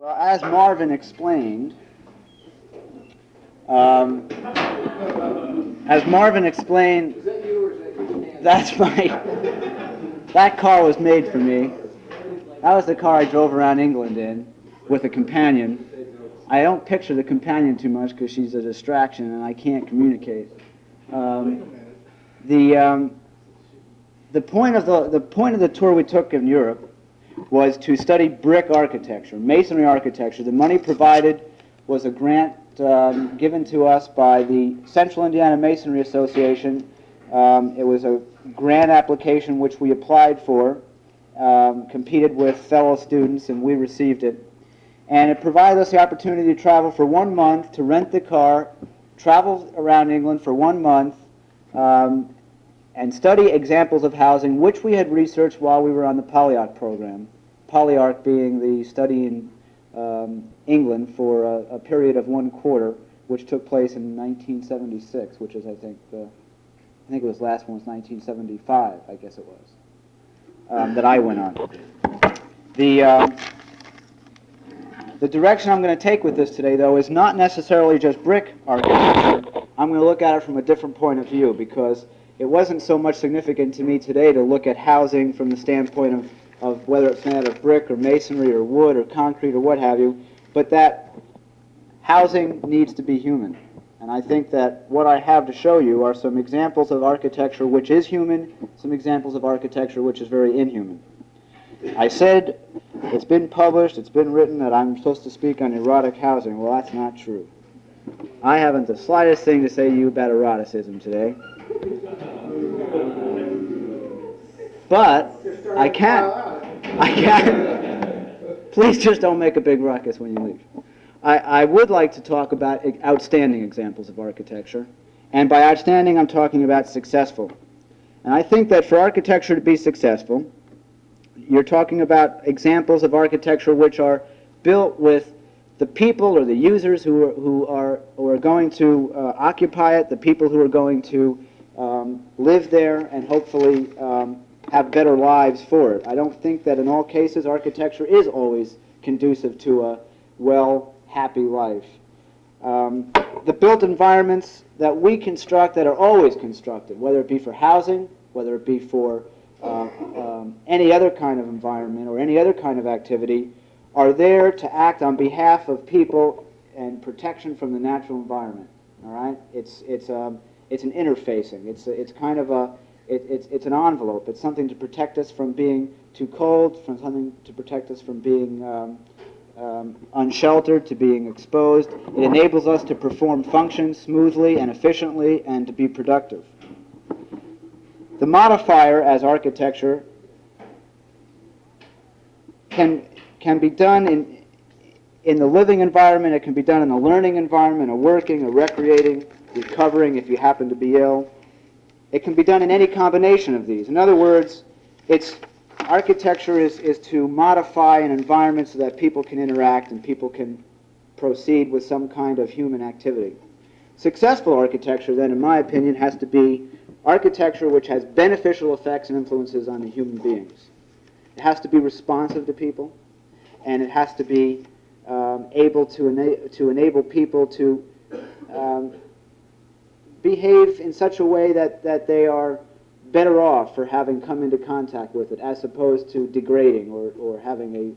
Well, as Marvin explained, um, that's that car was made for me. That was the car I drove around England in with a companion. I don't picture the companion too much because she's a distraction and I can't communicate. The point of the tour we took in Europe was to study brick architecture, masonry architecture. The money provided was a grant given to us by the Central Indiana Masonry Association. It was a grant application which we applied for, competed with fellow students, and we received it. And it provided us the opportunity to travel for 1 month, to rent the car, travel around England for 1 month, and study examples of housing, which we had researched while we were on the Polyarch program. Polyarch being the study in England for a period of 1 quarter, which took place in 1976, which is, I think it was last one was 1975, I guess it was, that I went on. The direction I'm going to take with this today, though, is not necessarily just brick architecture. I'm going to look at it from a different point of view, because it wasn't so much significant to me today to look at housing from the standpoint of whether it's made out of brick or masonry or wood or concrete or what have you, but that housing needs to be human. And I think that what I have to show you are some examples of architecture which is human, some examples of architecture which is very inhuman. I said it's been published, it's been written that I'm supposed to speak on erotic housing. Well, that's not true. I haven't the slightest thing to say to you about eroticism today. But I can. Please just don't make a big ruckus when you leave. I would like to talk about outstanding examples of architecture. And by outstanding, I'm talking about successful. And I think that for architecture to be successful, you're talking about examples of architecture which are built with the people or the users who are going to occupy it, the people who are going to live there and hopefully have better lives for it. I don't think that in all cases architecture is always conducive to a happy life. The built environments that we construct, that are always constructed, whether it be for housing, whether it be for any other kind of environment or any other kind of activity, are there to act on behalf of people and protection from the natural environment. All right, it's an interfacing. It's kind of it's an envelope. It's something to protect us from being too cold, from something to protect us from being unsheltered, to being exposed. It enables us to perform functions smoothly and efficiently and to be productive. The modifier as architecture can be done in the living environment, it can be done in a learning environment, a working, a recreating, recovering if you happen to be ill. It can be done in any combination of these. In other words, architecture is to modify an environment so that people can interact and people can proceed with some kind of human activity. Successful architecture, then, in my opinion, has to be architecture which has beneficial effects and influences on the human beings. It has to be responsive to people, and it has to be able to enable people to behave in such a way that they are better off for having come into contact with it, as opposed to degrading or having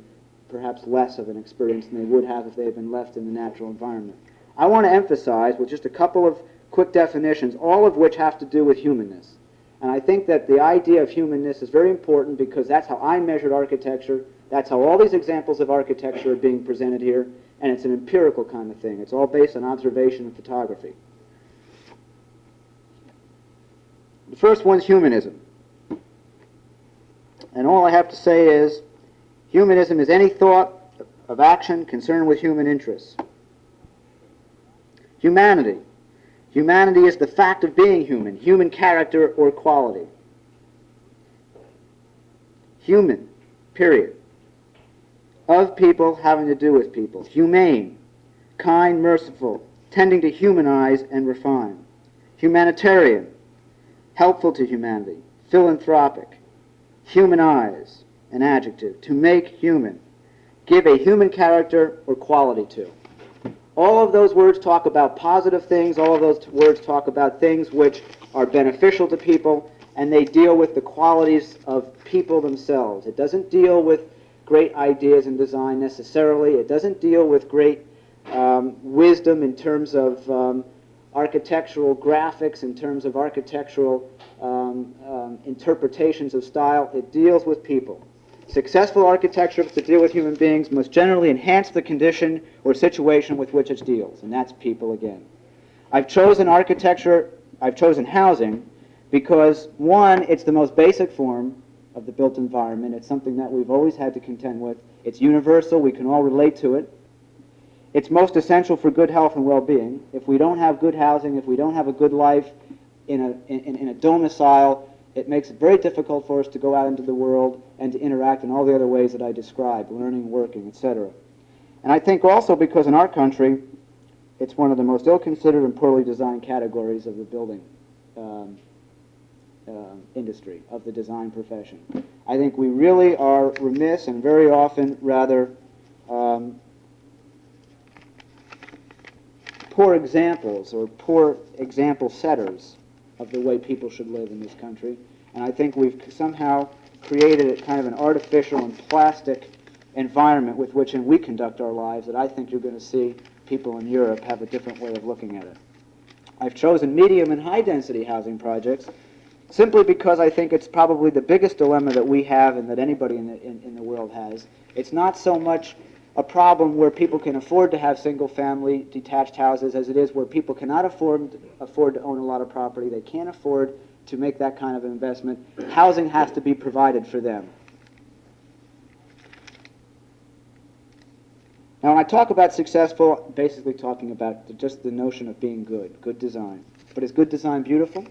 perhaps less of an experience than they would have if they had been left in the natural environment. I want to emphasize, with just a couple of quick definitions, all of which have to do with humanness. And I think that the idea of humanness is very important because that's how I measured architecture. That's how all these examples of architecture are being presented here, and it's an empirical kind of thing. It's all based on observation and photography. The first one's humanism. And all I have to say is, humanism is any thought of action concerned with human interests. Humanity. Humanity is the fact of being human, human character or quality. Human, period. Of people, having to do with people. Humane, kind, merciful, tending to humanize and refine. Humanitarian, helpful to humanity. Philanthropic, humanize, an adjective, to make human. give a human character or quality to. All of those words talk about positive things. All of those words talk about things which are beneficial to people, and they deal with the qualities of people themselves. It doesn't deal with great ideas in design necessarily. It doesn't deal with great wisdom in terms of architectural graphics, in terms of architectural interpretations of style. It deals with people. Successful architecture to deal with human beings must generally enhance the condition or situation with which it deals, and that's people again. I've chosen housing because, one, it's the most basic form of the built environment. It's something that we've always had to contend with. It's universal. We can all relate to it. It's most essential for good health and well-being. If we don't have good housing, if we don't have a good life in a domicile, it makes it very difficult for us to go out into the world and to interact in all the other ways that I described, learning, working, etc. And I think also because in our country, it's one of the most ill-considered and poorly designed categories of the building industry, of the design profession. I think we really are remiss and very often rather poor examples or poor example setters of the way people should live in this country. And I think we've somehow created a kind of an artificial and plastic environment with which we conduct our lives that I think you're going to see people in Europe have a different way of looking at it. I've chosen medium and high density housing projects simply because I think it's probably the biggest dilemma that we have and that anybody in the world has. It's not so much a problem where people can afford to have single-family detached houses as it is where people cannot afford to own a lot of property. They can't afford to make that kind of investment. Housing has to be provided for them. Now, when I talk about successful, I'm basically talking about just the notion of being good design. But is good design beautiful?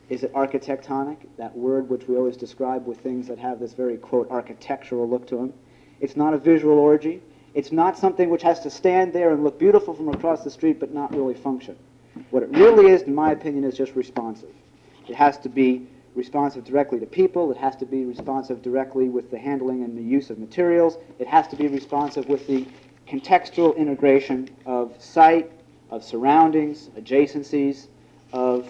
Is it architectonic, that word which we always describe with things that have this very, quote, architectural look to them? It's not a visual orgy. It's not something which has to stand there and look beautiful from across the street but not really function. What it really is, in my opinion, is just responsive. It has to be responsive directly to people. It has to be responsive directly with the handling and the use of materials. It has to be responsive with the contextual integration of site, of surroundings, adjacencies, of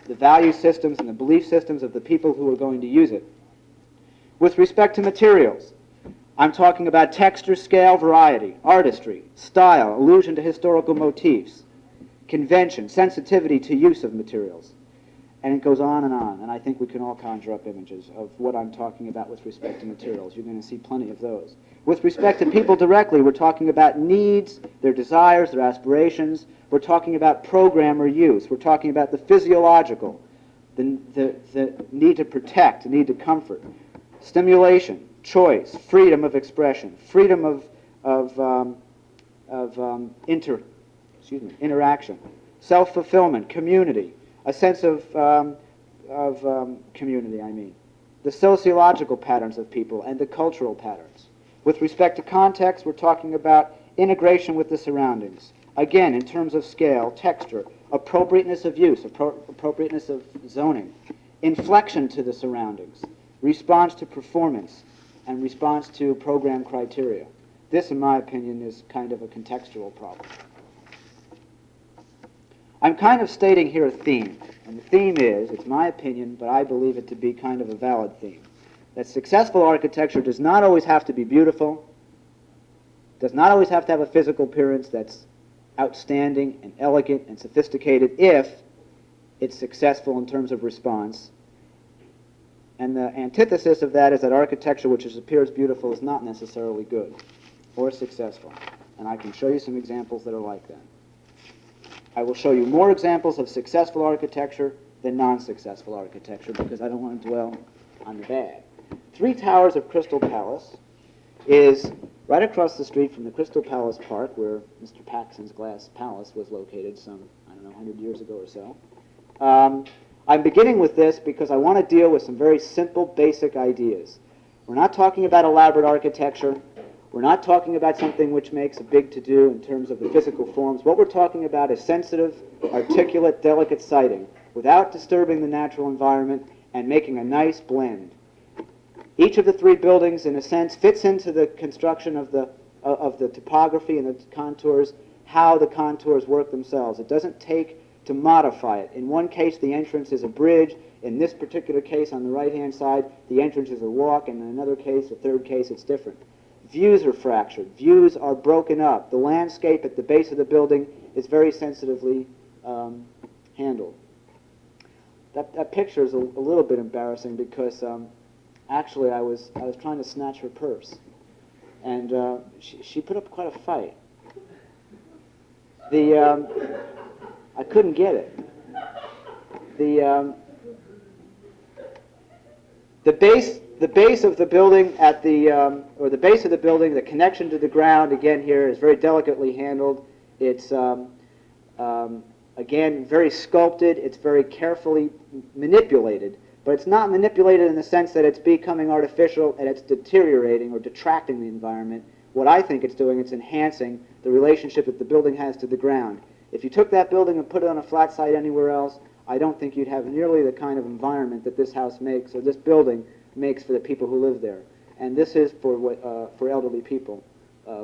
the value systems and the belief systems of the people who are going to use it. With respect to materials, I'm talking about texture, scale, variety, artistry, style, allusion to historical motifs, convention, sensitivity to use of materials. And it goes on, and I think we can all conjure up images of what I'm talking about with respect to materials. You're going to see plenty of those. With respect to people directly, we're talking about needs, their desires, their aspirations. We're talking about program or use. We're talking about the physiological, the need to protect, the need to comfort, stimulation, choice, freedom of expression, freedom of interaction, self-fulfillment, community, a sense of community, I mean, the sociological patterns of people and the cultural patterns. With respect to context, we're talking about integration with the surroundings. Again, in terms of scale, texture, appropriateness of use, appropriateness of zoning, inflection to the surroundings, response to performance, and response to program criteria. This, in my opinion, is kind of a contextual problem. I'm kind of stating here a theme, and the theme is, it's my opinion, but I believe it to be kind of a valid theme, that successful architecture does not always have to be beautiful, does not always have to have a physical appearance that's outstanding and elegant and sophisticated if it's successful in terms of response. And the antithesis of that is that architecture which appears beautiful is not necessarily good or successful. And I can show you some examples that are like that. I will show you more examples of successful architecture than non-successful architecture because I don't want to dwell on the bad. 3 Towers of Crystal Palace is right across the street from the Crystal Palace Park where Mr. Paxson's glass palace was located some, 100 years ago or so. I'm beginning with this because I want to deal with some very simple, basic ideas. We're not talking about elaborate architecture. We're not talking about something which makes a big to-do in terms of the physical forms. What we're talking about is sensitive, articulate, delicate siting without disturbing the natural environment and making a nice blend. Each of the three buildings, in a sense, fits into the construction of the topography and the contours, how the contours work themselves. It doesn't take to modify it. In one case, the entrance is a bridge. In this particular case, on the right-hand side, the entrance is a walk. And in another case, a third case, it's different. Views are fractured. Views are broken up. The landscape at the base of the building is very sensitively handled. That picture is a little bit embarrassing because actually I was trying to snatch her purse, and she put up quite a fight. I couldn't get it. The base of the building at or the base of the building, the connection to the ground again here is very delicately handled. It's again very sculpted. It's very carefully manipulated, but it's not manipulated in the sense that it's becoming artificial and it's deteriorating or detracting the environment. What I think it's doing, it's enhancing the relationship that the building has to the ground. If you took that building and put it on a flat site anywhere else, I don't think you'd have nearly the kind of environment that this house makes, or this building makes, for the people who live there. And this is for elderly people,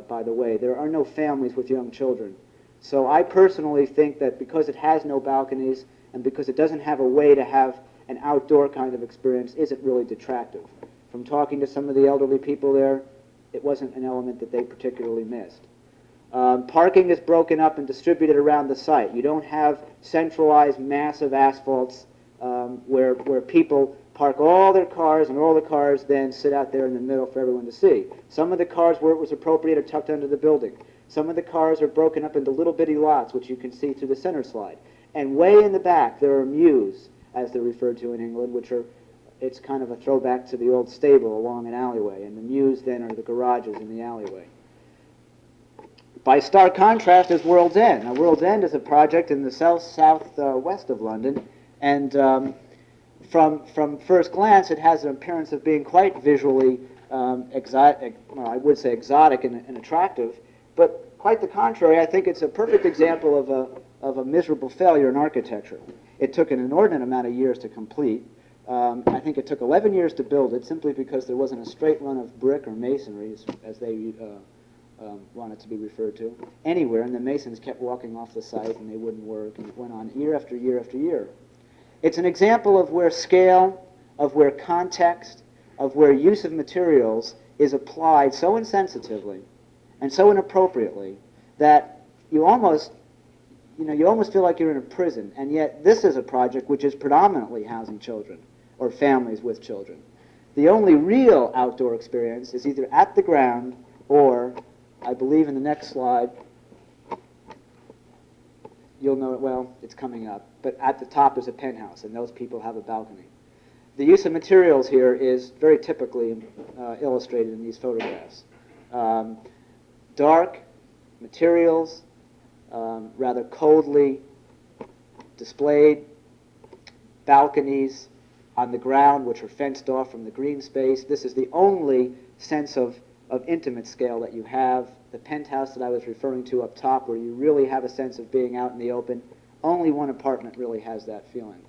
by the way. There are no families with young children. So I personally think that because it has no balconies and because it doesn't have a way to have an outdoor kind of experience, isn't really detractive. From talking to some of the elderly people there, it wasn't an element that they particularly missed. Parking is broken up and distributed around the site. You don't have centralized massive asphalts where people park all their cars, and all the cars then sit out there in the middle for everyone to see. Some of the cars, where it was appropriate, are tucked under the building. Some of the cars are broken up into little bitty lots, which you can see through the center slide. And way in the back, there are mews, as they're referred to in England, which are, it's kind of a throwback to the old stable along an alleyway, and the mews then are the garages in the alleyway. By stark contrast is World's End. Now, World's End is a project in the southwest of London, and from first glance, it has an appearance of being quite visually exotic, well, I would say exotic and attractive, but quite the contrary. I think it's a perfect example of a miserable failure in architecture. It took an inordinate amount of years to complete. I think it took 11 years to build it, simply because there wasn't a straight run of brick or masonry, as they want it to be referred to, anywhere, and the masons kept walking off the site and they wouldn't work, and it went on year after year after year. It's an example of where scale, of where context, of where use of materials is applied so insensitively and so inappropriately that you almost feel like you're in a prison. And yet this is a project which is predominantly housing children or families with children. The only real outdoor experience is either at the ground or, I believe in the next slide, you'll know it well, it's coming up, but at the top is a penthouse, and those people have a balcony. The use of materials here is very typically illustrated in these photographs. Dark materials, rather coldly displayed, balconies on the ground which are fenced off from the green space. This is the only sense of intimate scale that you have. The penthouse that I was referring to up top, where you really have a sense of being out in the open, only one apartment really has that feeling.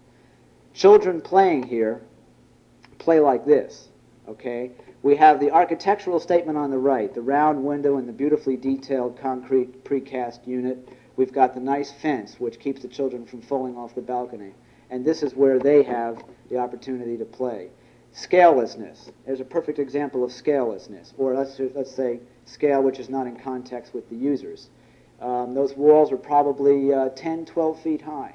Children playing here play like this, okay? We have the architectural statement on the right, the round window and the beautifully detailed concrete precast unit. We've got the nice fence, which keeps the children from falling off the balcony. And this is where they have the opportunity to play. Scalelessness. There's a perfect example of scalelessness, or let's say scale which is not in context with the users. Those walls are probably 10, 12 feet high,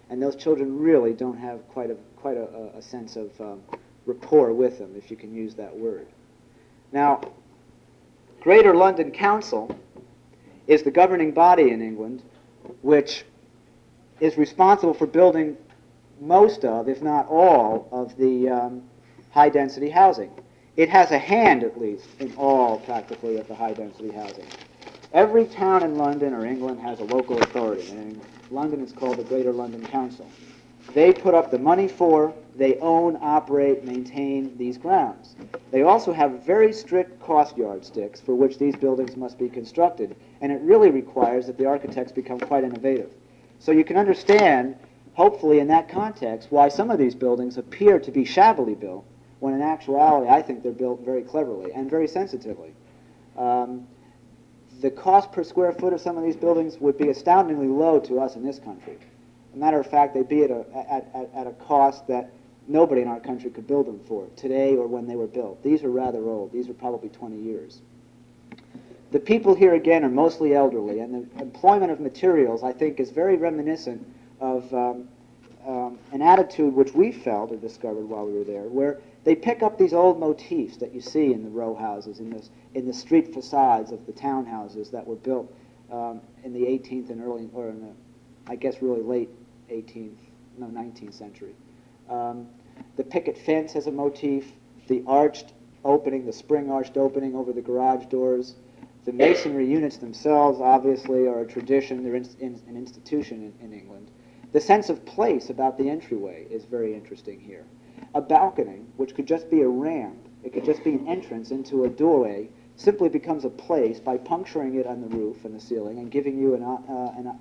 and those children really don't have quite a sense of rapport with them, if you can use that word. Now, Greater London Council is the governing body in England, which is responsible for building most of, if not all, of the high-density housing. It has a hand, at least, in all, practically, of the high-density housing. Every town in London or England has a local authority, and in London it's called the Greater London Council. They put up the money for, they own, operate, maintain these grounds. They also have very strict cost yardsticks for which these buildings must be constructed, and it really requires that the architects become quite innovative. So you can understand, hopefully in that context, why some of these buildings appear to be shabbily built, when in actuality I think they're built very cleverly and very sensitively. The cost per square foot of some of these buildings would be astoundingly low to us in this country. As a matter of fact, they'd be at a cost that nobody in our country could build them for today or when they were built. These are rather old. These are probably 20 years. The people here, again, are mostly elderly, and the employment of materials, I think, is very reminiscent of an attitude which we felt or discovered while we were there, where they pick up these old motifs that you see in the row houses, in the street facades of the townhouses that were built in the 18th and early, or in the, I guess, really late 19th century. The picket fence as a motif, the arched opening, the spring arched opening over the garage doors. The masonry units themselves, obviously, are a tradition. They're an institution in England. The sense of place about the entryway is very interesting here. A balcony, which could just be a ramp, it could just be an entrance into a doorway, simply becomes a place by puncturing it on the roof and the ceiling and giving you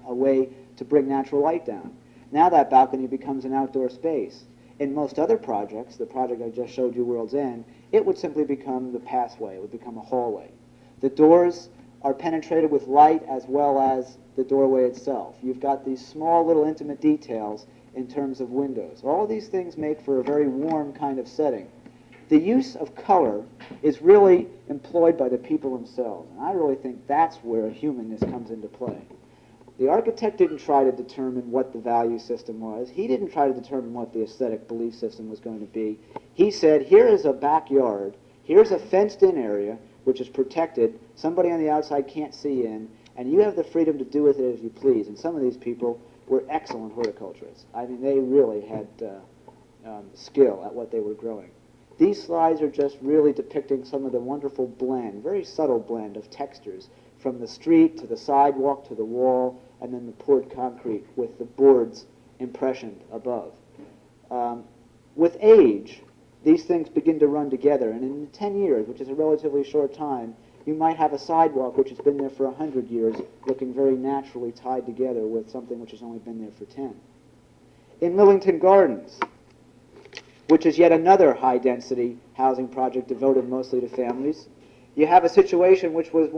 a way to bring natural light down. Now that balcony becomes an outdoor space. In most other projects, the project I just showed you, World's End, it would simply become the pathway. It would become a hallway. The doors are penetrated with light as well as the doorway itself. You've got these small little intimate details in terms of windows. All of these things make for a very warm kind of setting. The use of color is really employed by the people themselves, and I really think that's where humanist comes into play. The architect didn't try to determine what the value system was. He didn't try to determine what the aesthetic belief system was going to be. He said, here is a backyard, here's a fenced-in area, which is protected, somebody on the outside can't see in, and you have the freedom to do with it as you please. And some of these people were excellent horticulturists. I mean, they really had skill at what they were growing. These slides are just really depicting some of the wonderful blend, very subtle blend of textures, from the street to the sidewalk to the wall, and then the poured concrete with the boards impressioned above. With age, these things begin to run together, and in 10 years, which is a relatively short time, you might have a sidewalk which has been there for 100 years, looking very naturally tied together with something which has only been there for 10. In Lillington Gardens, which is yet another high-density housing project devoted mostly to families, you have a situation which was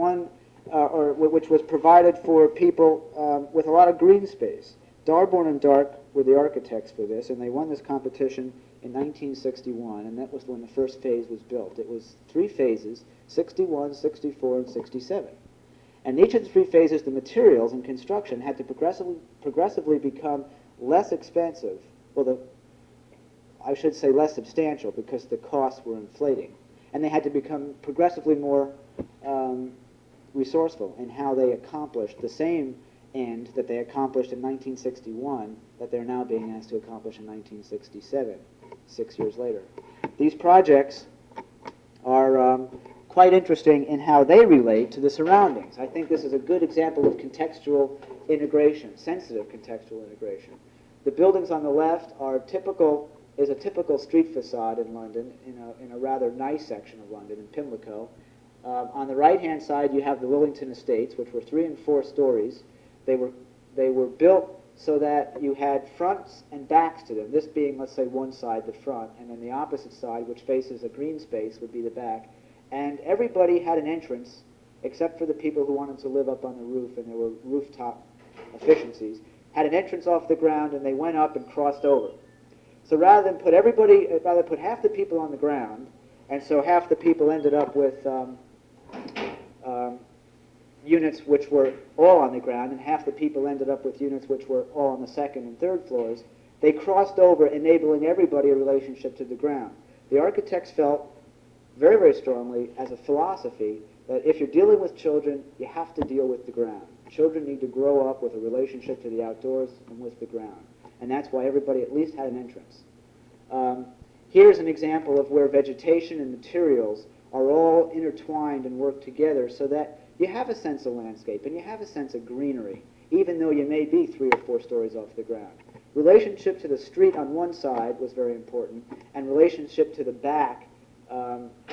which was provided for people with a lot of green space. Darborn Dark were the architects for this, and they won this competition in 1961, and that was when the first phase was built. It was 3 phases, 61, 64, and 67. And each of the 3 phases, the materials and construction had to progressively become less expensive. Well, I should say less substantial, because the costs were inflating. And they had to become progressively more resourceful in how they accomplished the same end that they accomplished in 1961 that they're now being asked to accomplish in 1967, 6 years later. These projects are quite interesting in how they relate to the surroundings. I think this is a good example of contextual integration, sensitive contextual integration. The buildings on the left are is a typical street facade in London, in a rather nice section of London, in Pimlico. On the right-hand side, you have the Willington Estates, which were 3 and 4 stories. They were built so that you had fronts and backs to them, this being, let's say, one side, the front, and then the opposite side, which faces a green space, would be the back. And everybody had an entrance, except for the people who wanted to live up on the roof, and there were rooftop efficiencies, had an entrance off the ground, and they went up and crossed over. So rather put half the people on the ground, and so half the people ended up with units which were all on the ground, and half the people ended up with units which were all on the 2nd and 3rd floors. They crossed over, enabling everybody a relationship to the ground. The architects felt very, very strongly as a philosophy that if you're dealing with children, you have to deal with the ground. Children need to grow up with a relationship to the outdoors and with the ground. And that's why everybody at least had an entrance. Here's an example of where vegetation and materials are all intertwined and work together so that you have a sense of landscape and you have a sense of greenery, even though you may be 3 or 4 stories off the ground. Relationship to the street on one side was very important, and relationship to the back,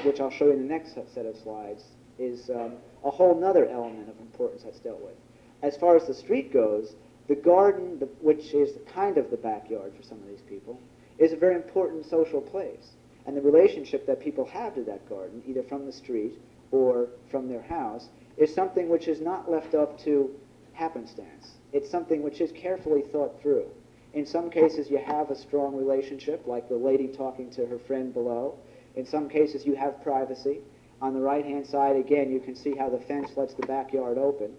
which I'll show you in the next set of slides, is a whole other element of importance that's dealt with. As far as the street goes, the garden, which is kind of the backyard for some of these people, is a very important social place. And the relationship that people have to that garden, either from the street or from their house, is something which is not left up to happenstance. It's something which is carefully thought through. In some cases, you have a strong relationship, like the lady talking to her friend below. In some cases, you have privacy. On the right-hand side, again, you can see how the fence lets the backyard open.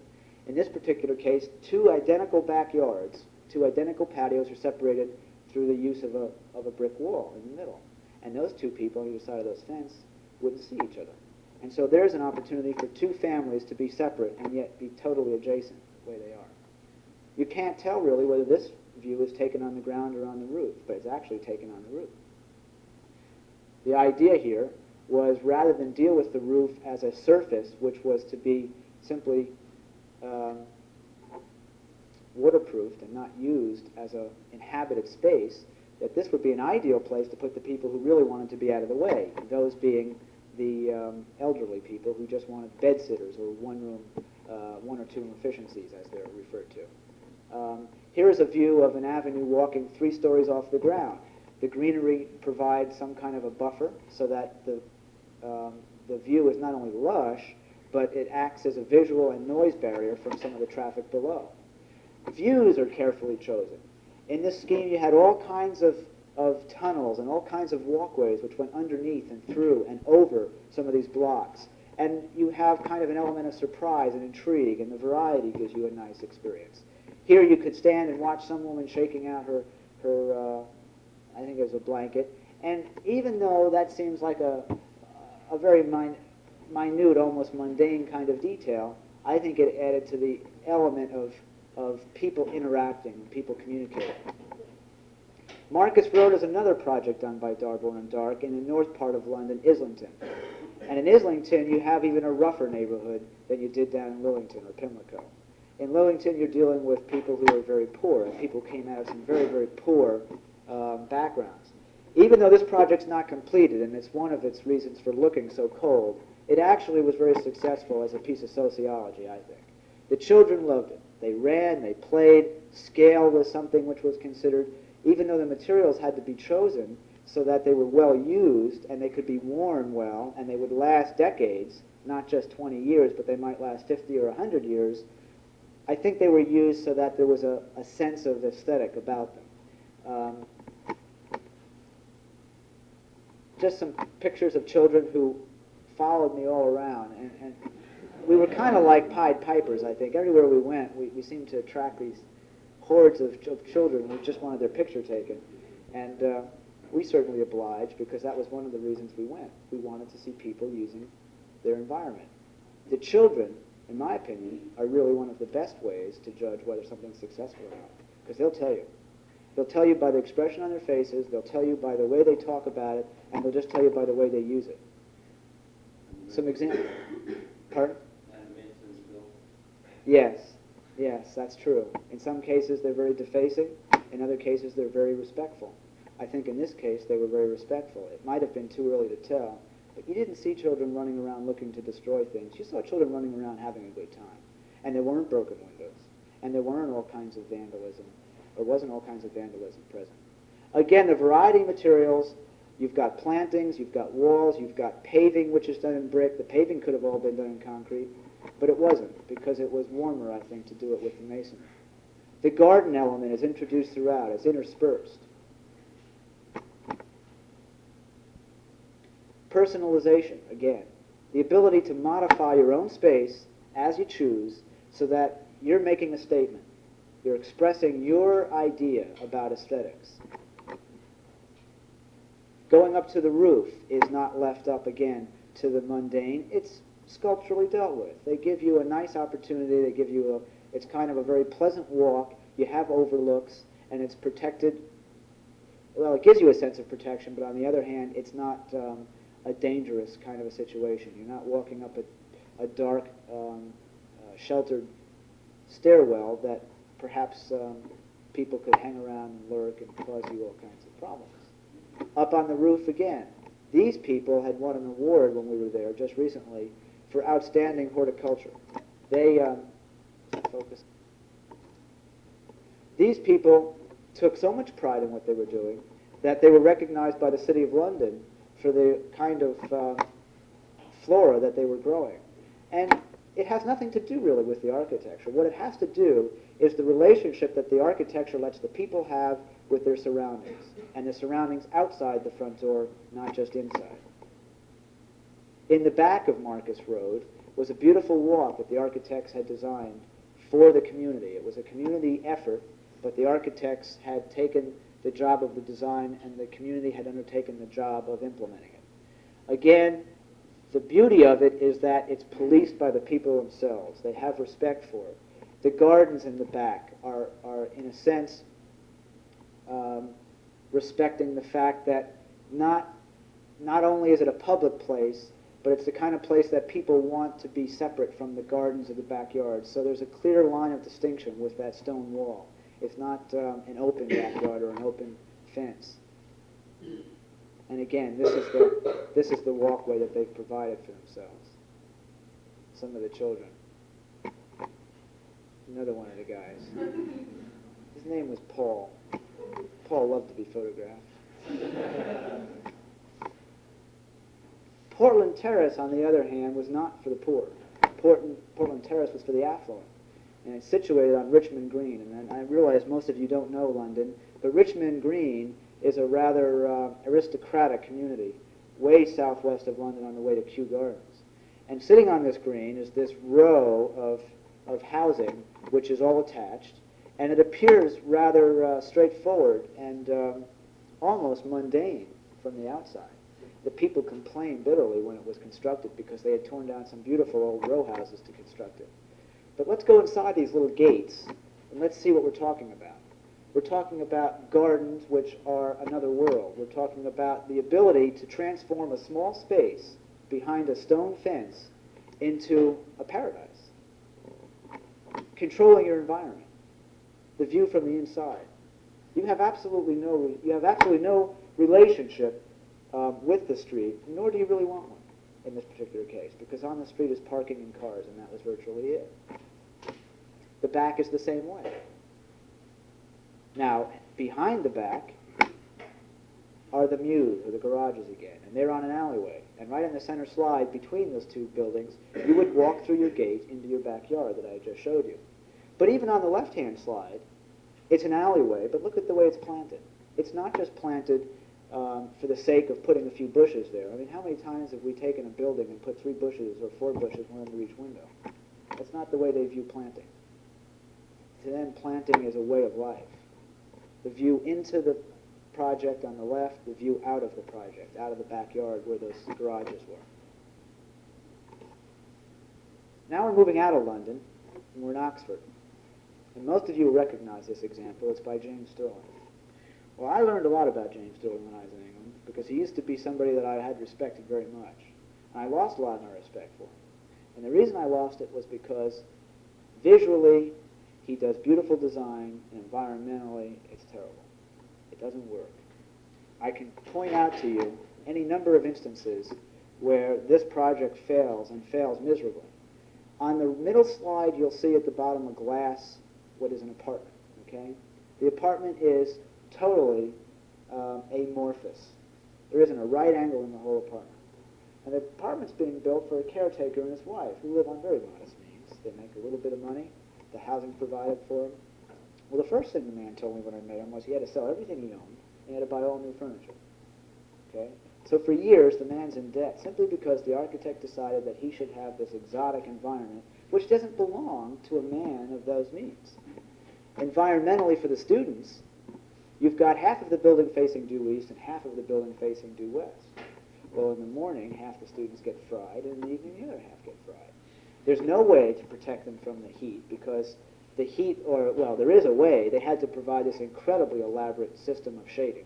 In this particular case, two identical backyards, two identical patios are separated through the use of a brick wall in the middle. And those two people on either side of those fence wouldn't see each other. And so there's an opportunity for two families to be separate and yet be totally adjacent the way they are. You can't tell really whether this view is taken on the ground or on the roof, but it's actually taken on the roof. The idea here was, rather than deal with the roof as a surface which was to be simply waterproofed and not used as an inhabited space, that this would be an ideal place to put the people who really wanted to be out of the way, those being the elderly people who just wanted bed sitters or one or two room efficiencies, as they're referred to. Here is a view of an avenue walking 3 stories off the ground. The greenery provides some kind of a buffer so that the view is not only lush, but it acts as a visual and noise barrier from some of the traffic below. Views are carefully chosen. In this scheme, you had all kinds of tunnels and all kinds of walkways which went underneath and through and over some of these blocks. And you have kind of an element of surprise and intrigue, and the variety gives you a nice experience. Here you could stand and watch some woman shaking out her I think it was a blanket. And even though that seems like a very minute, almost mundane kind of detail, I think it added to the element of people interacting and people communicating. Marcus Road is another project done by Darborn Dark in the north part of London, Islington. And in Islington, you have even a rougher neighborhood than you did down in Lillington or Pimlico. In Lillington, you're dealing with people who are very poor, and people came out of some very, very poor backgrounds. Even though this project's not completed, and it's one of its reasons for looking so cold, it actually was very successful as a piece of sociology, I think. The children loved it. They ran, they played. Scale was something which was considered, even though the materials had to be chosen so that they were well used and they could be worn well and they would last decades, not just 20 years, but they might last 50 or 100 years. I think they were used so that there was a sense of aesthetic about them. Just some pictures of children who followed me all around, and we were kind of like Pied Pipers, I think. Everywhere we went, we seemed to attract these hordes of children who just wanted their picture taken. And we certainly obliged, because that was one of the reasons we went. We wanted to see people using their environment. The children, in my opinion, are really one of the best ways to judge whether something's successful or not, because they'll tell you. They'll tell you by the expression on their faces, they'll tell you by the way they talk about it, and they'll just tell you by the way they use it. Some examples. Pardon? Yes, that's true. In some cases, they're very defacing. In other cases, they're very respectful. I think in this case, they were very respectful. It might have been too early to tell, but you didn't see children running around looking to destroy things. You saw children running around having a good time. And there weren't broken windows. And there weren't all kinds of vandalism, or wasn't all kinds of vandalism present. Again, the variety of materials, you've got plantings, you've got walls, you've got paving, which is done in brick. The paving could have all been done in concrete, but it wasn't, because it was warmer, I think, to do it with the masonry. The garden element is introduced throughout. It's interspersed. Personalization, again. The ability to modify your own space as you choose so that you're making a statement. You're expressing your idea about aesthetics. Going up to the roof is not left up, again, to the mundane. It's sculpturally dealt with. They give you a nice opportunity. They give you it's kind of a very pleasant walk. You have overlooks, and it's protected. Well, it gives you a sense of protection, but on the other hand, it's not a dangerous kind of a situation. You're not walking up a dark, sheltered stairwell that perhaps people could hang around and lurk and cause you all kinds of problems. Up on the roof again, these people had won an award when we were there just recently for outstanding horticulture. They focus. These people took so much pride in what they were doing that they were recognized by the City of London for the kind of flora that they were growing. And it has nothing to do really with the architecture. What it has to do is the relationship that the architecture lets the people have with their surroundings, and the surroundings outside the front door, not just inside. In the back of Marcus Road was a beautiful walk that the architects had designed for the community. It was a community effort, but the architects had taken the job of the design, and the community had undertaken the job of implementing it. Again, the beauty of it is that it's policed by the people themselves. They have respect for it. The gardens in the back are in a sense, respecting the fact that not only is it a public place, but it's the kind of place that people want to be separate from the gardens of the backyard. So there's a clear line of distinction with that stone wall. It's not an open backyard or an open fence. And again, this is the walkway that they've provided for themselves. Some of the children. Another one of the guys. His name was Paul. Paul loved to be photographed. Portland Terrace, on the other hand, was not for the poor. Portland Terrace was for the affluent. And it's situated on Richmond Green. And I realize most of you don't know London, but Richmond Green is a rather aristocratic community, way southwest of London on the way to Kew Gardens. And sitting on this green is this row of housing, which is all attached, and it appears rather straightforward and almost mundane from the outside. The people complained bitterly when it was constructed because they had torn down some beautiful old row houses to construct it. But let's go inside these little gates and let's see what we're talking about. We're talking about gardens which are another world. We're talking about the ability to transform a small space behind a stone fence into a paradise. Controlling your environment. The view from the inside. You have absolutely no relationship with the street, nor do you really want one in this particular case, because on the street is parking and cars, and that was virtually it. The back is the same way. Now, behind the back are the mews, or the garages again, and they're on an alleyway. And right in the center slide between those two buildings, you would walk through your gate into your backyard that I just showed you. But even on the left-hand slide, it's an alleyway, but look at the way it's planted. It's not just planted for the sake of putting a few bushes there. I mean, how many times have we taken a building and put 3 bushes or 4 bushes, one under each window? That's not the way they view planting. To them, planting is a way of life. The view into the project on the left, the view out of the project, out of the backyard where those garages were. Now we're moving out of London, and we're in Oxford. And most of you will recognize this example. It's by James Sterling. Well, I learned a lot about James Sterling when I was in England, because he used to be somebody that I had respected very much. And I lost a lot of my respect for him. And the reason I lost it was because visually, he does beautiful design, and environmentally, it's terrible. It doesn't work. I can point out to you any number of instances where this project fails, and fails miserably. On the middle slide, you'll see at the bottom a glass, what is an apartment, okay? The apartment is totally amorphous. There isn't a right angle in the whole apartment. And the apartment's being built for a caretaker and his wife, who live on very modest means. They make a little bit of money. The housing's provided for them. Well, the first thing the man told me when I met him was he had to sell everything he owned, and he had to buy all new furniture. Okay? So for years, the man's in debt, simply because the architect decided that he should have this exotic environment, which doesn't belong to a man of those means. Environmentally, for the students, you've got half of the building facing due east and half of the building facing due west. Well, in the morning, half the students get fried, and in the evening, the other half get fried. There's no way to protect them from the heat, because the heat, or, well, there is a way. They had to provide this incredibly elaborate system of shading.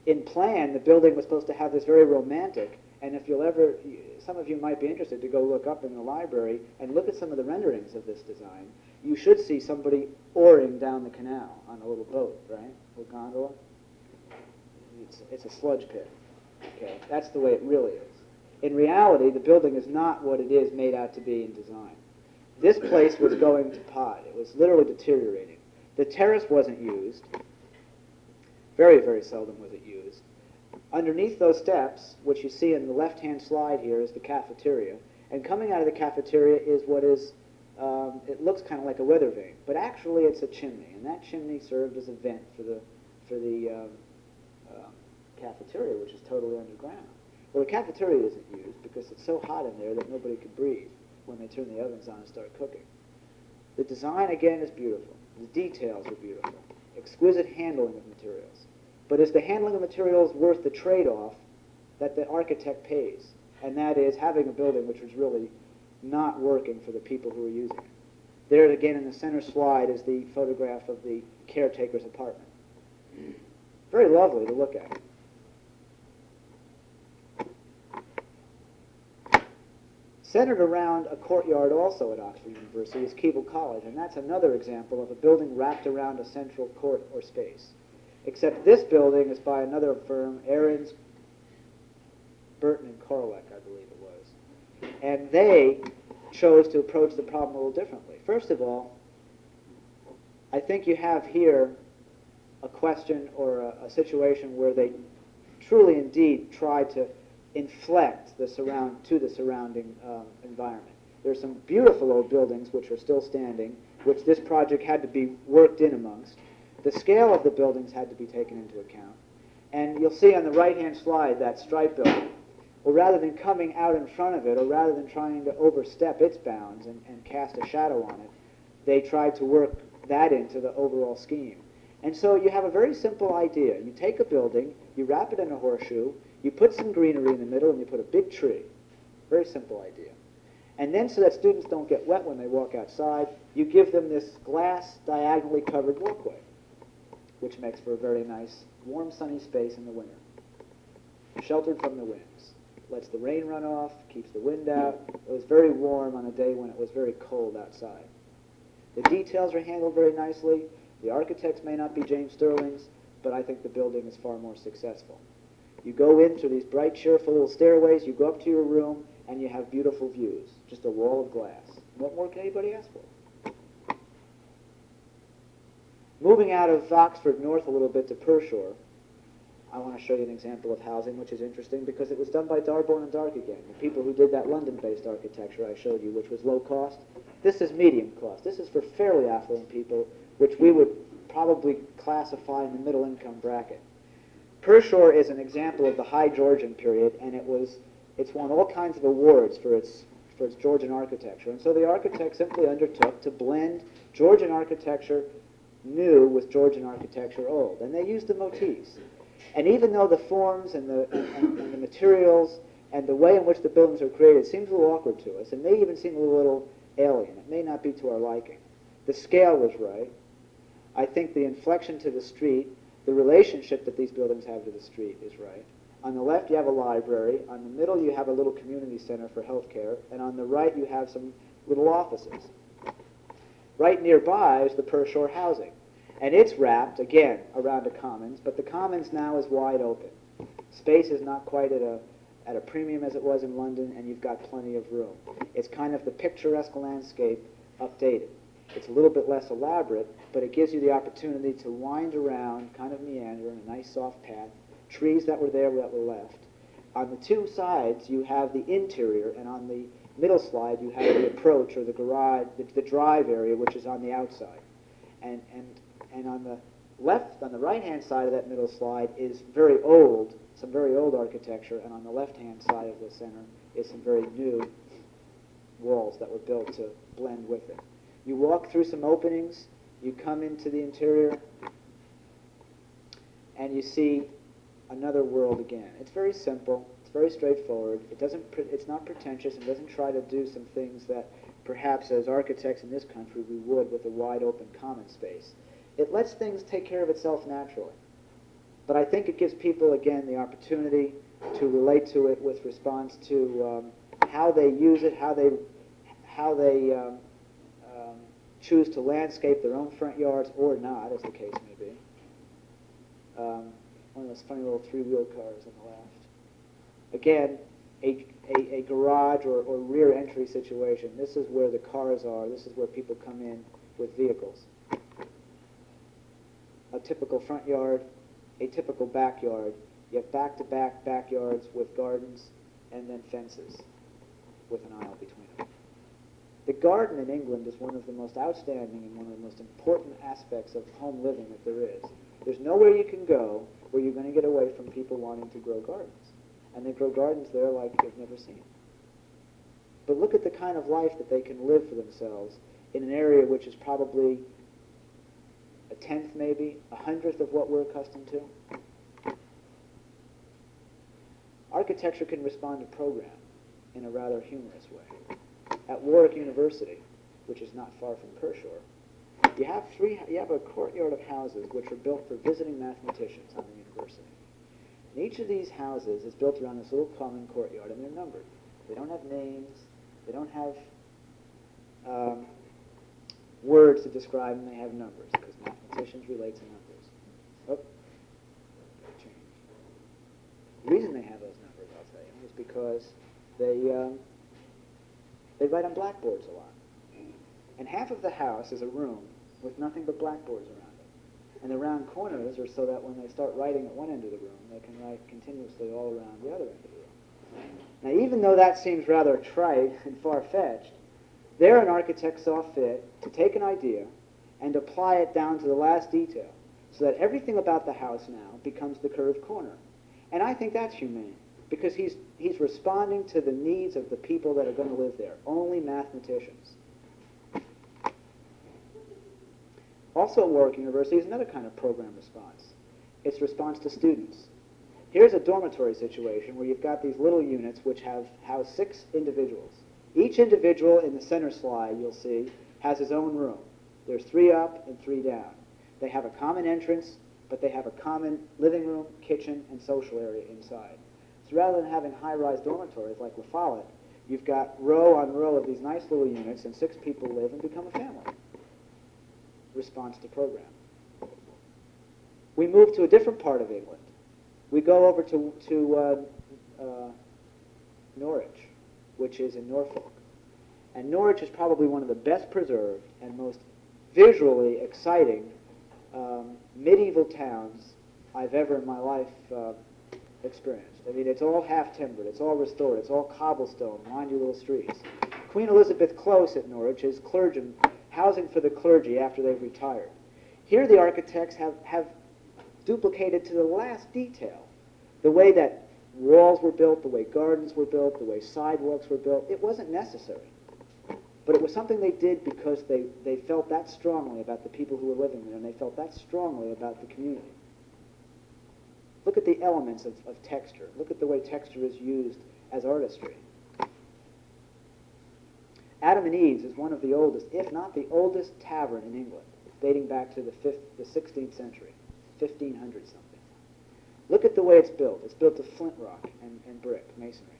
In plan, the building was supposed to have this very romantic, and if you'll ever, some of you might be interested to go look up in the library and look at some of the renderings of this design, you should see somebody oaring down the canal on a little boat, right? A gondola. It's a sludge pit. Okay, that's the way it really is. In reality, the building is not what it is made out to be in design. This place was going to pot. It was literally deteriorating. The terrace wasn't used. Very, very seldom was it used. Underneath those steps, which you see in the left-hand slide here, is the cafeteria. And coming out of the cafeteria is what is, it looks kind of like a weather vane, but actually it's a chimney. And that chimney served as a vent for the cafeteria, which is totally underground. Well, the cafeteria isn't used because it's so hot in there that nobody could breathe when they turn the ovens on and start cooking. The design, again, is beautiful. The details are beautiful. Exquisite handling of materials. But is the handling of materials worth the trade-off that the architect pays? And that is having a building which was really not working for the people who were using it. There, again, in the center slide is the photograph of the caretaker's apartment. Very lovely to look at. Centered around a courtyard also at Oxford University is Kegel College, and that's another example of a building wrapped around a central court or space. Except this building is by another firm, Ahrens, Burton and Korlick, I believe it was. And they chose to approach the problem a little differently. First of all, I think you have here a question or a situation where they truly indeed tried to inflect the surrounding environment. There are some beautiful old buildings which are still standing, which this project had to be worked in amongst. The scale of the buildings had to be taken into account. And you'll see on the right-hand slide that stripe building. Well, rather than coming out in front of it, or rather than trying to overstep its bounds and cast a shadow on it, they tried to work that into the overall scheme. And so you have a very simple idea. You take a building, you wrap it in a horseshoe, you put some greenery in the middle, and you put a big tree. Very simple idea. And then so that students don't get wet when they walk outside, you give them this glass diagonally covered walkway, which makes for a very nice, warm, sunny space in the winter, sheltered from the winds. Lets the rain run off, keeps the wind out. It was very warm on a day when it was very cold outside. The details are handled very nicely. The architects may not be James Sterling's, but I think the building is far more successful. You go in through these bright, cheerful little stairways, you go up to your room, and you have beautiful views. Just a wall of glass. What more can anybody ask for? Moving out of Oxford north a little bit to Pershore, I want to show you an example of housing which is interesting because it was done by Darborn Dark again, the people who did that London-based architecture I showed you, which was low cost. This is medium cost. This is for fairly affluent people, which we would probably classify in the middle income bracket. Pershore is an example of the High Georgian period, and it's won all kinds of awards for its Georgian architecture. And so the architect simply undertook to blend Georgian architecture new with Georgian architecture old, and they used the motifs. And even though the forms and the materials and the way in which the buildings are created seems a little awkward to us, and may even seem a little alien, it may not be to our liking, the scale was right. I think the inflection to the street, the relationship that these buildings have to the street is right. On the left you have a library, on the middle you have a little community center for healthcare, and on the right you have some little offices. Right nearby is the Pershore housing. And it's wrapped, again, around a commons, but the commons now is wide open. Space is not quite at a premium as it was in London, and you've got plenty of room. It's kind of the picturesque landscape updated. It's a little bit less elaborate, but it gives you the opportunity to wind around, kind of meander in a nice soft path, trees that were there that were left. On the two sides, you have the interior, and on the middle slide, you have the approach, or the garage, the drive area, which is on the outside. And on the left, on the right-hand side of that middle slide is very old, some very old architecture, and on the left-hand side of the center is some very new walls that were built to blend with it. You walk through some openings, you come into the interior, and you see another world again. It's very simple, it's very straightforward, it's not pretentious, and doesn't try to do some things that perhaps as architects in this country we would with a wide open common space. It lets things take care of itself naturally. But I think it gives people, again, the opportunity to relate to it with response to how they use it, how they choose to landscape their own front yards or not, as the case may be. One of those funny little three-wheel cars on the left. Again, a garage or rear entry situation. This is where the cars are. This is where people come in with vehicles. A typical front yard, a typical backyard, You have back-to-back backyards with gardens and then fences with an aisle between them. The garden in England is one of the most outstanding and one of the most important aspects of home living that there is. There's nowhere you can go where you're going to get away from people wanting to grow gardens. And they grow gardens there like you've never seen. But look at the kind of life that they can live for themselves in an area which is probably a tenth, maybe, a hundredth of what we're accustomed to. Architecture can respond to program in a rather humorous way. At Warwick University, which is not far from Pershore, you have a courtyard of houses which are built for visiting mathematicians on the university. And each of these houses is built around this little common courtyard, and they're numbered. They don't have names. They don't have words to describe them. They have numbers, because mathematicians relate to numbers. Oh, change. The reason they have those numbers, I'll tell you, is because they write on blackboards a lot. And half of the house is a room with nothing but blackboards around it. And the round corners are so that when they start writing at one end of the room, they can write continuously all around the other end of the room. Now, even though that seems rather trite and far-fetched, they're an architect saw fit to take an idea and apply it down to the last detail, so that everything about the house now becomes the curved corner. And I think that's humane, because he's responding to the needs of the people that are going to live there, only mathematicians. Also at Warwick University is another kind of program response. It's response to students. Here's a dormitory situation where you've got these little units which house 6 individuals. Each individual in the center slide, you'll see, has his own room. There's 3 up and 3 down. They have a common entrance, but they have a common living room, kitchen, and social area inside. So rather than having high-rise dormitories like La Follette, you've got row on row of these nice little units, and 6 people live and become a family. Response to program. We move to a different part of England. We go over to Norwich, which is in Norfolk. And Norwich is probably one of the best preserved and most visually exciting medieval towns I've ever in my life experienced. I mean, it's all half-timbered, it's all restored, it's all cobblestone, windy little streets. Queen Elizabeth Close at Norwich is housing for the clergy after they've retired. Here the architects have duplicated to the last detail the way that walls were built, the way gardens were built, the way sidewalks were built. It wasn't necessary. But it was something they did because they felt that strongly about the people who were living there, and they felt that strongly about the community. Look at the elements of texture. Look at the way texture is used as artistry. Adam and Eve's is one of the oldest, if not the oldest, tavern in England, dating back to the 16th century, 1500 something. Look at the way it's built. It's built of flint rock and brick, masonry.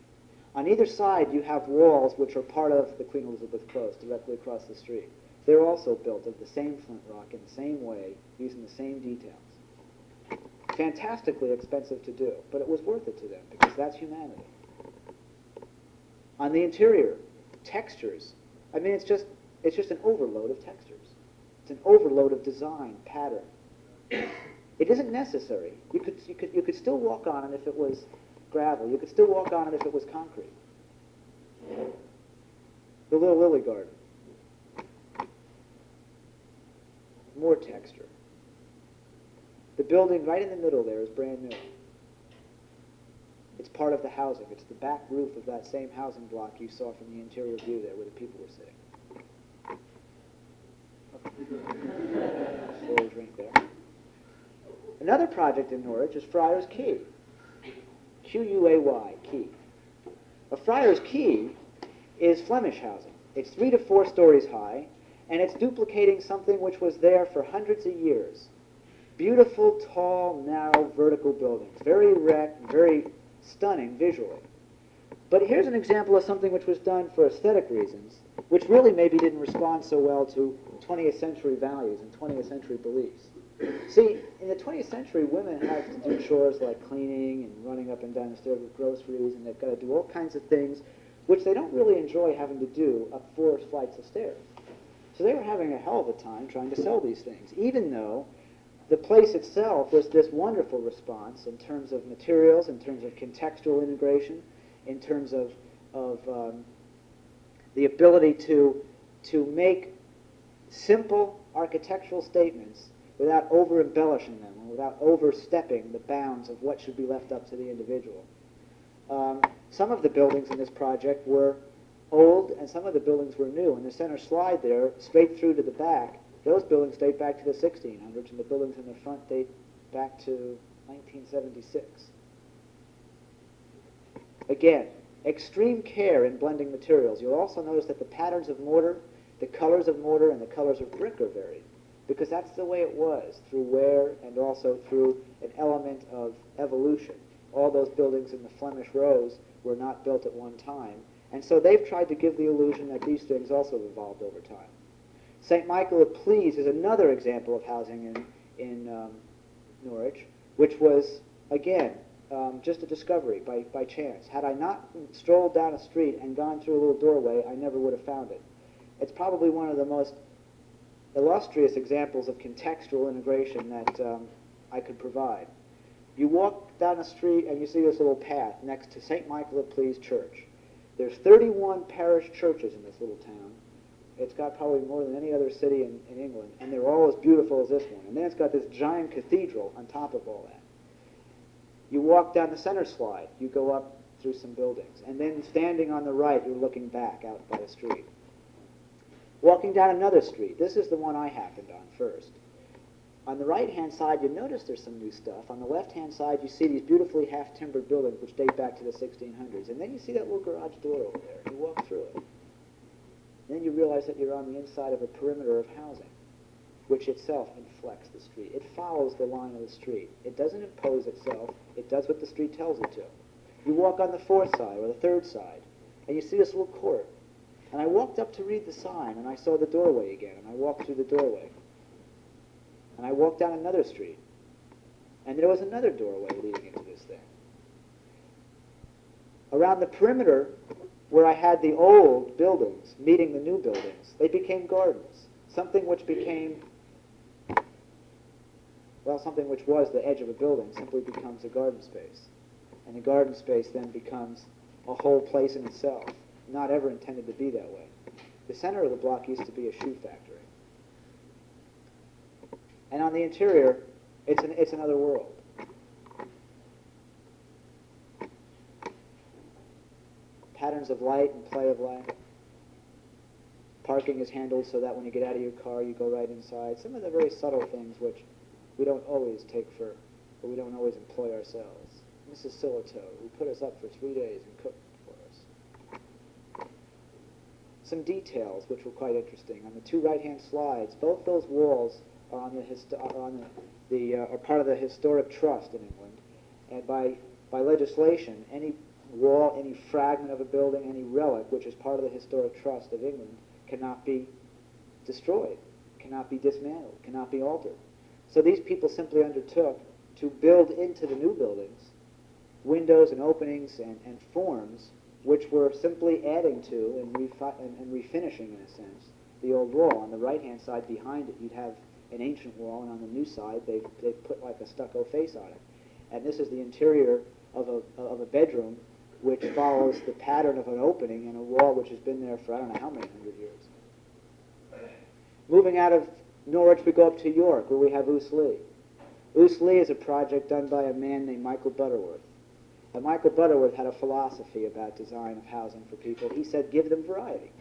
On either side, you have walls which are part of the Queen Elizabeth Close, directly across the street. They're also built of the same flint rock in the same way, using the same details. Fantastically expensive to do, but it was worth it to them, because that's humanity. On the interior, textures. I mean, it's just an overload of textures. It's an overload of design, pattern. It isn't necessary. You could still walk on it if it was gravel. You could still walk on it if it was concrete. The little lily garden. More texture. The building right in the middle there is brand new. It's part of the housing. It's the back roof of that same housing block you saw from the interior view there where the people were sitting. Slow drink there. Another project in Norwich is Friar's Quay. Q-U-A-Y, Quay. A Friar's Quay is Flemish housing. It's 3 to 4 stories high, and it's duplicating something which was there for hundreds of years. Beautiful, tall, narrow, vertical buildings. Very erect, very stunning visually. But here's an example of something which was done for aesthetic reasons, which really maybe didn't respond so well to 20th century values and 20th century beliefs. See, in the 20th century, women have to do chores like cleaning and running up and down the stairs with groceries, and they've got to do all kinds of things which they don't really enjoy having to do up 4 flights of stairs. So they were having a hell of a time trying to sell these things, even though the place itself was this wonderful response in terms of materials, in terms of contextual integration, in terms of the ability to make simple architectural statements without over-embellishing them, or without overstepping the bounds of what should be left up to the individual. Some of the buildings in this project were old, and some of the buildings were new. In the center slide there, straight through to the back, those buildings date back to the 1600s, and the buildings in the front date back to 1976. Again, extreme care in blending materials. You'll also notice that the patterns of mortar, the colors of mortar, and the colors of brick are varied, because that's the way it was through wear and also through an element of evolution. All those buildings in the Flemish Rose were not built at one time, and so they've tried to give the illusion that these things also evolved over time. St. Michael of Pleas is another example of housing in Norwich, which was, again, just a discovery by chance. Had I not strolled down a street and gone through a little doorway, I never would have found it. It's probably one of the most illustrious examples of contextual integration that I could provide. You walk down a street and you see this little path next to St. Michael of Pleas Church. There's 31 parish churches in this little town. It's got probably more than any other city in England, and they're all as beautiful as this one. And then it's got this giant cathedral on top of all that. You walk down the center slide, you go up through some buildings, and then standing on the right, you're looking back out by the street. Walking down another street, this is the one I happened on first. On the right-hand side, you notice there's some new stuff. On the left-hand side, you see these beautifully half-timbered buildings which date back to the 1600s. And then you see that little garage door over there, and you walk through it. And then you realize that you're on the inside of a perimeter of housing, which itself inflects the street. It follows the line of the street. It doesn't impose itself. It does what the street tells it to. You walk on the fourth side or the third side, and you see this little court. And I walked up to read the sign, and I saw the doorway again, and I walked through the doorway. And I walked down another street, and there was another doorway leading into this thing. Around the perimeter, where I had the old buildings meeting the new buildings, they became gardens. Something which became, well, something which was the edge of a building simply becomes a garden space. And the garden space then becomes a whole place in itself, not ever intended to be that way. The center of the block used to be a shoe factory. And on the interior, it's another world. Patterns of light and play of light. Parking is handled so that when you get out of your car, you go right inside. Some of the very subtle things which we don't always take for, or we don't always employ ourselves. Mrs. Silito, who put us up for 3 days and cooked for us. Some details which were quite interesting. On the two right-hand slides, both those walls are are part of the historic trust in England, and by legislation, any wall, any fragment of a building, any relic which is part of the historic trust of England cannot be destroyed, cannot be dismantled, cannot be altered. So these people simply undertook to build into the new buildings windows and openings and forms which were simply adding to and refinishing, in a sense, the old wall. On the right-hand side behind it, you'd have an ancient wall, and on the new side, they've put like a stucco face on it. And this is the interior of a bedroom which follows the pattern of an opening in a wall which has been there for I don't know how many hundred years. Moving out of Norwich, we go up to York, where we have Ewing. Ewing is a project done by a man named Michael Butterworth. And Michael Butterworth had a philosophy about design of housing for people. He said, give them variety.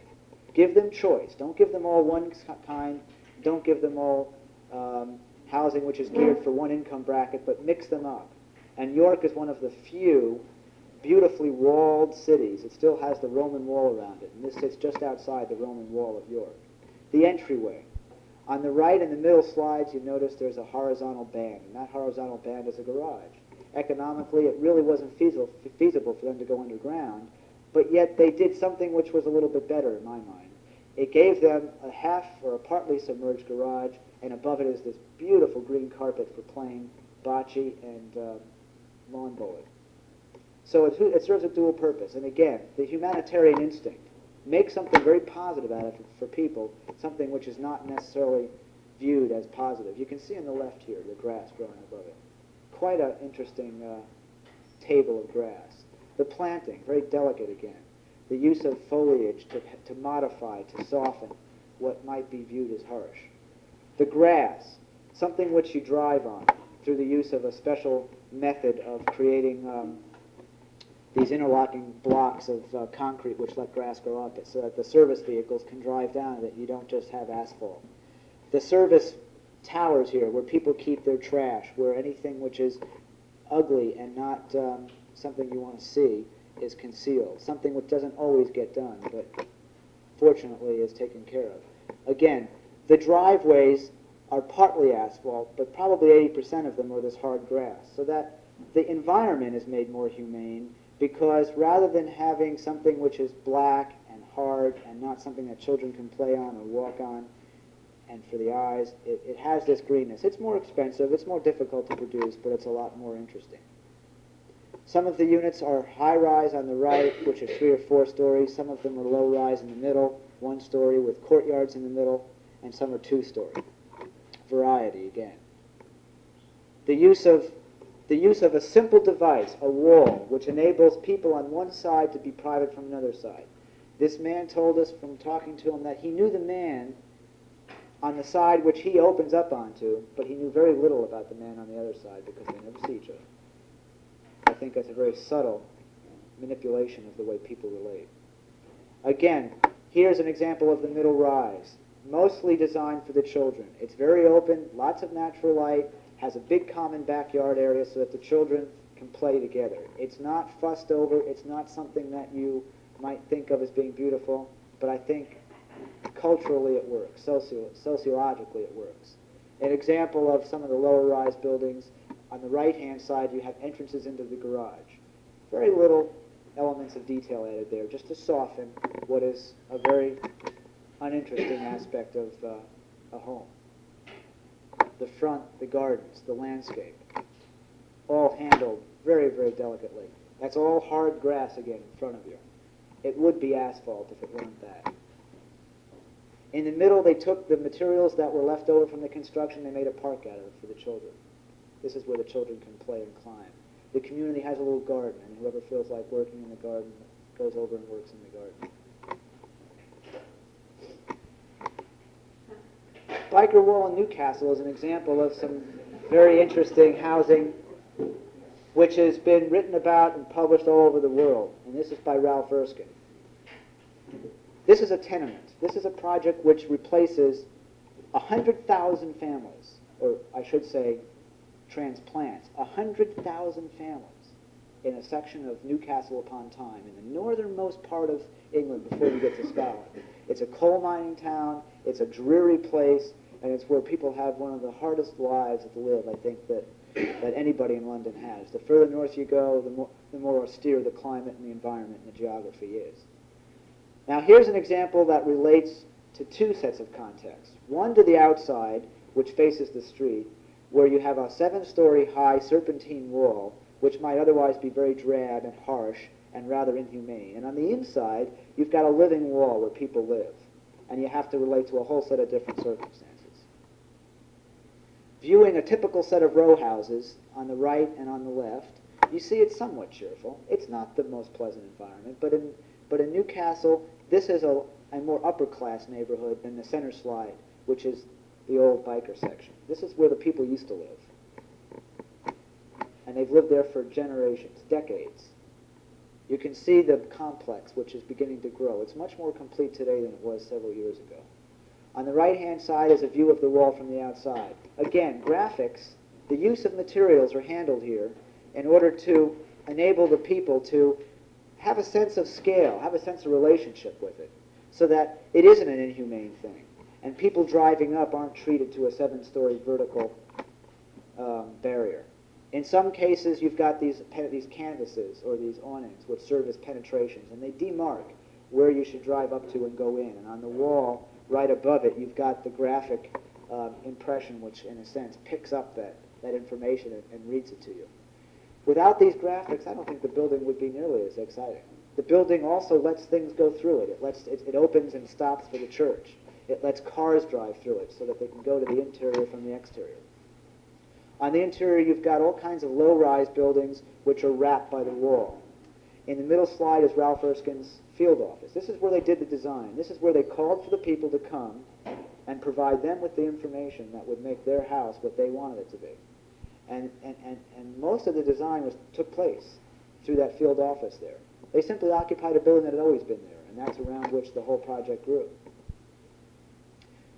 Give them choice. Don't give them all one kind. Don't give them all housing which is geared for one income bracket, but mix them up. And York is one of the few beautifully walled cities. It still has the Roman wall around it, and this sits just outside the Roman wall of York. The entryway. On the right in the middle slides, you notice there's a horizontal band, and that horizontal band is a garage. Economically, it really wasn't feasible for them to go underground, but yet they did something which was a little bit better in my mind. It gave them a half or a partly submerged garage, and above it is this beautiful green carpet for playing bocce and lawn bowling. So it serves a dual purpose. And again, the humanitarian instinct. Make something very positive out of it for people, something which is not necessarily viewed as positive. You can see on the left here the grass growing above it. Quite an interesting table of grass. The planting, very delicate again. The use of foliage to modify, to soften what might be viewed as harsh. The grass, something which you drive on through the use of a special method of creating these interlocking blocks of concrete which let grass grow up it so that the service vehicles can drive down it. You don't just have asphalt. The service towers here where people keep their trash, where anything which is ugly and not something you want to see is concealed, something which doesn't always get done, but fortunately is taken care of. Again, the driveways are partly asphalt, but probably 80% of them are this hard grass, so that the environment is made more humane because rather than having something which is black and hard and not something that children can play on or walk on, and for the eyes, it has this greenness. It's more expensive, it's more difficult to produce, but it's a lot more interesting. Some of the units are high-rise on the right, which are 3 or 4 stories. Some of them are low-rise in the middle, 1 story with courtyards in the middle, and some are 2-story. Variety again. The use of a simple device, a wall, which enables people on one side to be private from another side. This man told us from talking to him that he knew the man on the side which he opens up onto, but he knew very little about the man on the other side because they never see each other. I think that's a very subtle manipulation of the way people relate. Again, here's an example of the middle rise, mostly designed for the children. It's very open, lots of natural light, has a big common backyard area so that the children can play together. It's not fussed over, it's not something that you might think of as being beautiful, but I think culturally it works, sociologically it works. An example of some of the lower rise buildings, on the right-hand side you have entrances into the garage. Very little elements of detail added there, just to soften what is a very uninteresting aspect of a home. The front, the gardens, the landscape, all handled very, very delicately. That's all hard grass again in front of you. It would be asphalt if it weren't that. In the middle, they took the materials that were left over from the construction, they made a park out of it for the children. This is where the children can play and climb. The community has a little garden, and whoever feels like working in the garden goes over and works in the garden. Biker Wall in Newcastle is an example of some very interesting housing which has been written about and published all over the world, and this is by Ralph Erskine. This is a tenement. This is a project which replaces 100,000 families, or I should say transplants, 100,000 families in a section of Newcastle upon Tyne, in the northernmost part of England before you get to Scotland. It's a coal mining town, it's a dreary place, and it's where people have one of the hardest lives to live, I think, that anybody in London has. The further north you go, the more austere the climate and the environment and the geography is. Now here's an example that relates to 2 sets of contexts. One to the outside, which faces the street, where you have a 7-story high serpentine wall, which might otherwise be very drab and harsh and rather inhumane. And on the inside, you've got a living wall where people live, and you have to relate to a whole set of different circumstances. Viewing a typical set of row houses on the right and on the left, you see it's somewhat cheerful. It's not the most pleasant environment, but in Newcastle, this is a more upper-class neighborhood than the Center Slide, which is the old biker section. This is where the people used to live. And they've lived there for generations, decades. You can see the complex, which is beginning to grow. It's much more complete today than it was several years ago. On the right-hand side is a view of the wall from the outside. Again, graphics, the use of materials are handled here in order to enable the people to have a sense of scale, have a sense of relationship with it, so that it isn't an inhumane thing. And people driving up aren't treated to a 7-story vertical barrier. In some cases, you've got these canvases or these awnings which serve as penetrations, and they demark where you should drive up to and go in. And on the wall, right above it, you've got the graphic impression, which in a sense picks up that information and reads it to you. Without these graphics, I don't think the building would be nearly as exciting. The building also lets things go through it. It opens and stops for the church. It lets cars drive through it so that they can go to the interior from the exterior. On the interior, you've got all kinds of low-rise buildings which are wrapped by the wall. In the middle slide is Ralph Erskine's field office. This is where they did the design. This is where they called for the people to come and provide them with the information that would make their house what they wanted it to be. And most of the design took place through that field office there. They simply occupied a building that had always been there, and that's around which the whole project grew.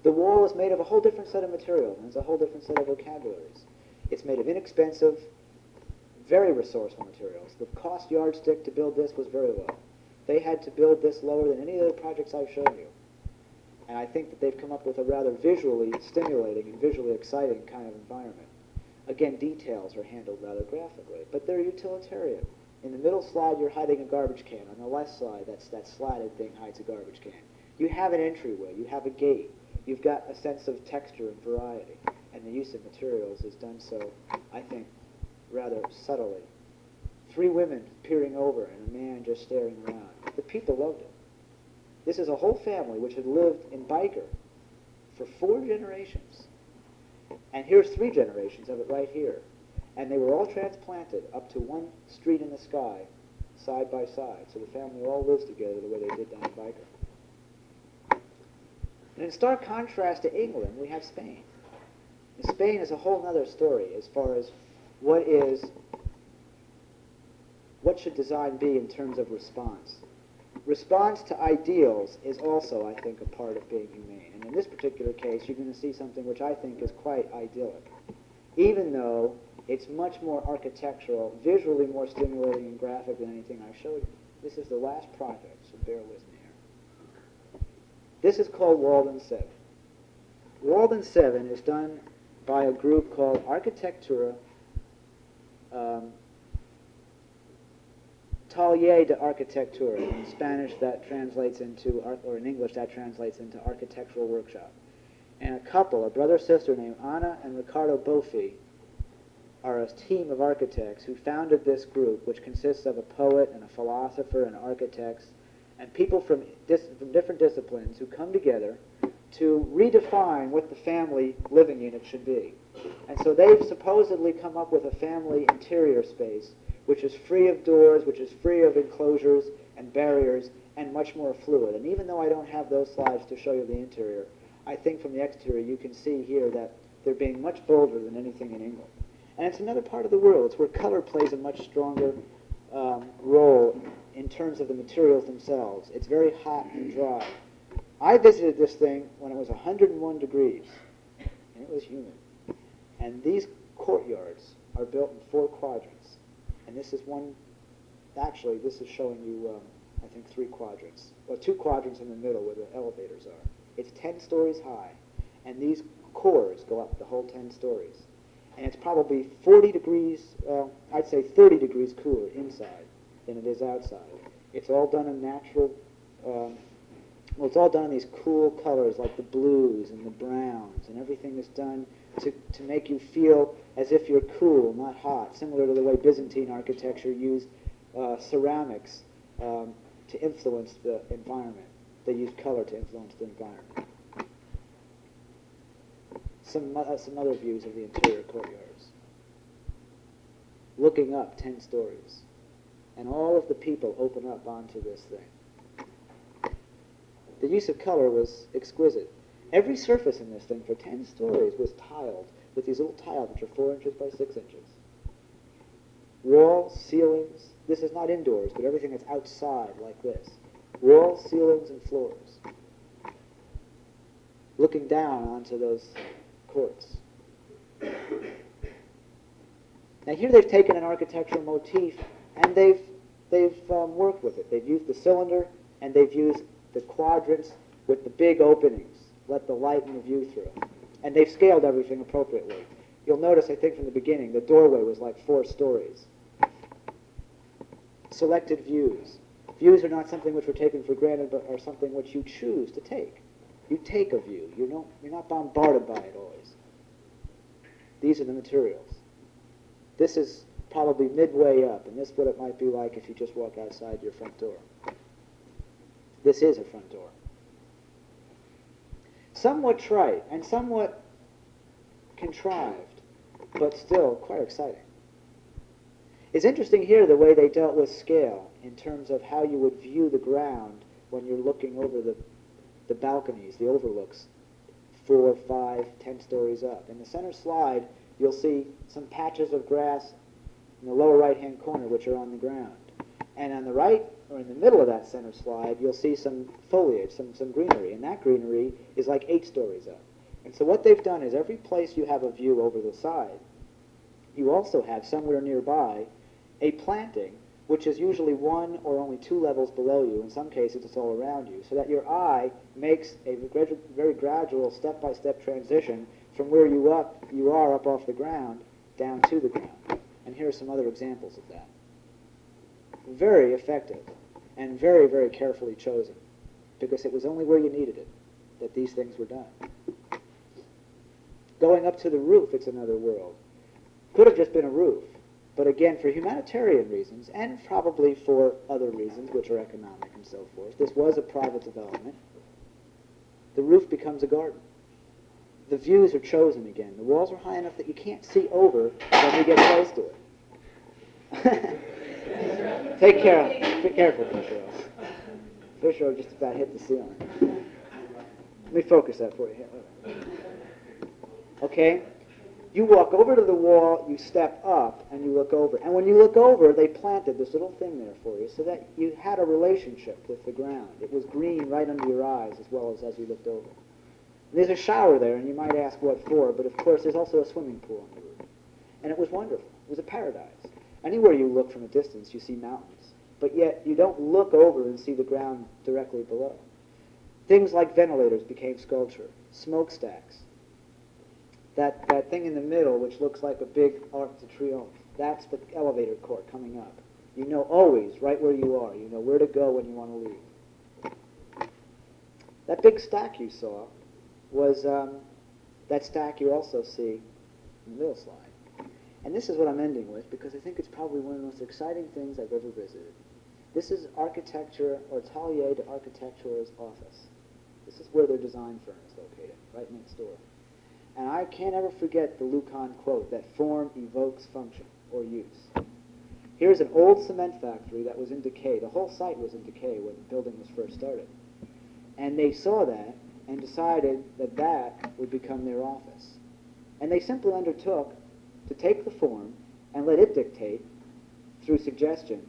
The wall is made of a whole different set of material, and it's a whole different set of vocabularies. It's made of inexpensive, very resourceful materials. The cost yardstick to build this was very low. They had to build this lower than any of the projects I've shown you. And I think that they've come up with a rather visually stimulating and visually exciting kind of environment. Again, details are handled rather graphically, but they're utilitarian. In the middle slide, you're hiding a garbage can. On the left side, that slatted thing hides a garbage can. You have an entryway. You have a gate. You've got a sense of texture and variety. And the use of materials is done so, I think, rather subtly. 3 women peering over and a man just staring around. The people loved it. This is a whole family which had lived in Byker for 4 generations. And here's 3 generations of it right here. And they were all transplanted up to one street in the sky, side by side. So the family all lives together the way they did down in Byker. And in stark contrast to England, we have Spain. And Spain is a whole other story as far as what should design be in terms of response. Response to ideals is also, I think, a part of being humane. And in this particular case, you're going to see something which I think is quite idyllic, even though it's much more architectural, visually more stimulating and graphic than anything I've showed you. This is the last project, so bear with me here. This is called Walden 7. Walden 7 is done by a group called Arquitectura Taller de Arquitectura. In Spanish that translates into, or in English that translates into Architectural Workshop. And a couple, a brother-sister named Ana and Ricardo Bofi, are a team of architects who founded this group, which consists of a poet and a philosopher and architects and people from different disciplines who come together to redefine what the family living unit should be. And so they've supposedly come up with a family interior space which is free of doors, which is free of enclosures and barriers, and much more fluid. And even though I don't have those slides to show you the interior, I think from the exterior you can see here that they're being much bolder than anything in England. And it's another part of the world. It's where color plays a much stronger role in terms of the materials themselves. It's very hot and dry. I visited this thing when it was 101 degrees, and it was humid. And these courtyards are built in 4 quadrants. And this is one, actually this is showing you, I think 3 quadrants. Well, 2 quadrants in the middle where the elevators are. It's 10 stories high, and these cores go up the whole 10 stories. And it's probably 40 degrees, I'd say 30 degrees cooler inside than it is outside. It's all done in natural, it's all done in these cool colors like the blues and the browns, and everything is done to make you feel as if you're cool, not hot, similar to the way Byzantine architecture used ceramics to influence the environment. They used color to influence the environment. Some other views of the interior courtyards. Looking up 10 stories. And all of the people open up onto this thing. The use of color was exquisite. Every surface in this thing for 10 stories was tiled with these little tiles which are 4 inches by 6 inches. Walls, ceilings, this is not indoors, but everything that's outside like this. Walls, ceilings, and floors. Looking down onto those courts. Now here they've taken an architectural motif and they've worked with it. They've used the cylinder and they've used the quadrants with the big openings, let the light and the view through. And they've scaled everything appropriately. You'll notice, I think from the beginning, the doorway was like 4 stories. Selected views. Views are not something which are taken for granted, but are something which you choose to take. You take a view. You're not bombarded by it always. These are the materials. This is probably midway up, and this is what it might be like if you just walk outside your front door. This is a front door. somewhat trite and somewhat contrived, but still quite exciting. It's interesting here the way they dealt with scale in terms of how you would view the ground when you're looking over the balconies, the overlooks, 4, 5, 10 stories up. In the center slide, you'll see some patches of grass in the lower right-hand corner, which are on the ground. And on the right, or in the middle of that center slide, you'll see some foliage, some greenery. And that greenery is like 8 stories up. And so what they've done is every place you have a view over the side, you also have somewhere nearby a planting, which is usually 1 or only 2 levels below you. In some cases, it's all around you, so that your eye makes a very gradual, step-by-step transition from where you are up off the ground down to the ground. And here are some other examples of that. Very effective and very, very carefully chosen, because it was only where you needed it that these things were done. Going up to the roof, it's another world. Could have just been a roof, but again, for humanitarian reasons, and probably for other reasons, which are economic and so forth, this was a private development. The roof becomes a garden. The views are chosen again. The walls are high enough that you can't see over when you get close to it. Take care. Be careful, Pershore. Pershore just about hit the ceiling. Let me focus that for you here. Okay? You walk over to the wall, you step up, and you look over. And when you look over, they planted this little thing there for you so that you had a relationship with the ground. It was green right under your eyes as well as you looked over. And there's a shower there, and you might ask what for, but of course there's also a swimming pool on the roof. And it was wonderful. It was a paradise. Anywhere you look from a distance, you see mountains. But yet you don't look over and see the ground directly below. Things like ventilators became sculpture, smokestacks. That thing in the middle, which looks like a big Arc de Triomphe, that's the elevator court coming up. You know always right where you are. You know where to go when you want to leave. That big stack you saw was that stack you also see in the middle slide. And this is what I'm ending with, because I think it's probably one of the most exciting things I've ever visited. This is Architecture, or Atelier de Architecture's office. This is where their design firm is located, right next door. And I can't ever forget the Louis Kahn quote, that form evokes function, or use. Here's an old cement factory that was in decay. The whole site was in decay when the building was first started. And they saw that and decided that that would become their office. And they simply undertook to take the form and let it dictate through suggestion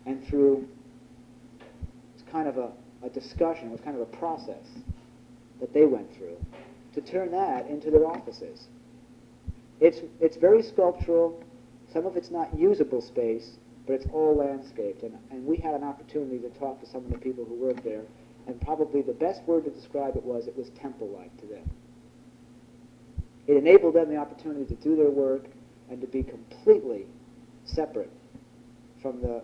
and through kind of a discussion, it was kind of a process that they went through to turn that into their offices. It's very sculptural. Some of it's not usable space, but it's all landscaped. And we had an opportunity to talk to some of the people who worked there, and probably the best word to describe it was temple-like to them. It enabled them the opportunity to do their work and to be completely separate from the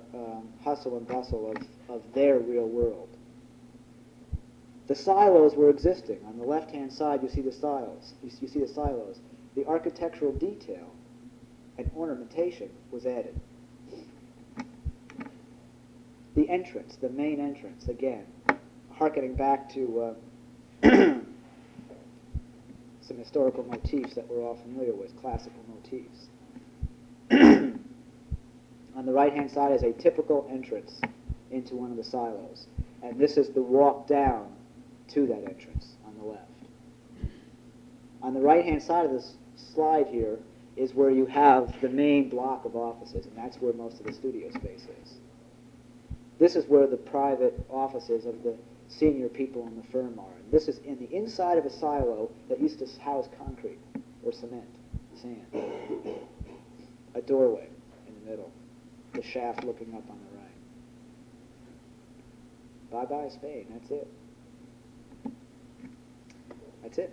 hustle and bustle of their real world. The silos were existing. On the left-hand side, you see the silos. You see the silos. The architectural detail and ornamentation was added. The entrance, the main entrance, again, harkening back to some historical motifs that we're all familiar with, classical motifs. On the right-hand side is a typical entrance into one of the silos. And this is the walk down to that entrance on the left. On the right-hand side of this slide here is where you have the main block of offices, and that's where most of the studio space is. This is where the private offices of the senior people in the firm are. And this is in the inside of a silo that used to house concrete or cement, sand. A doorway in the middle, the shaft looking up on the right. Bye-bye Spain, that's it. That's it.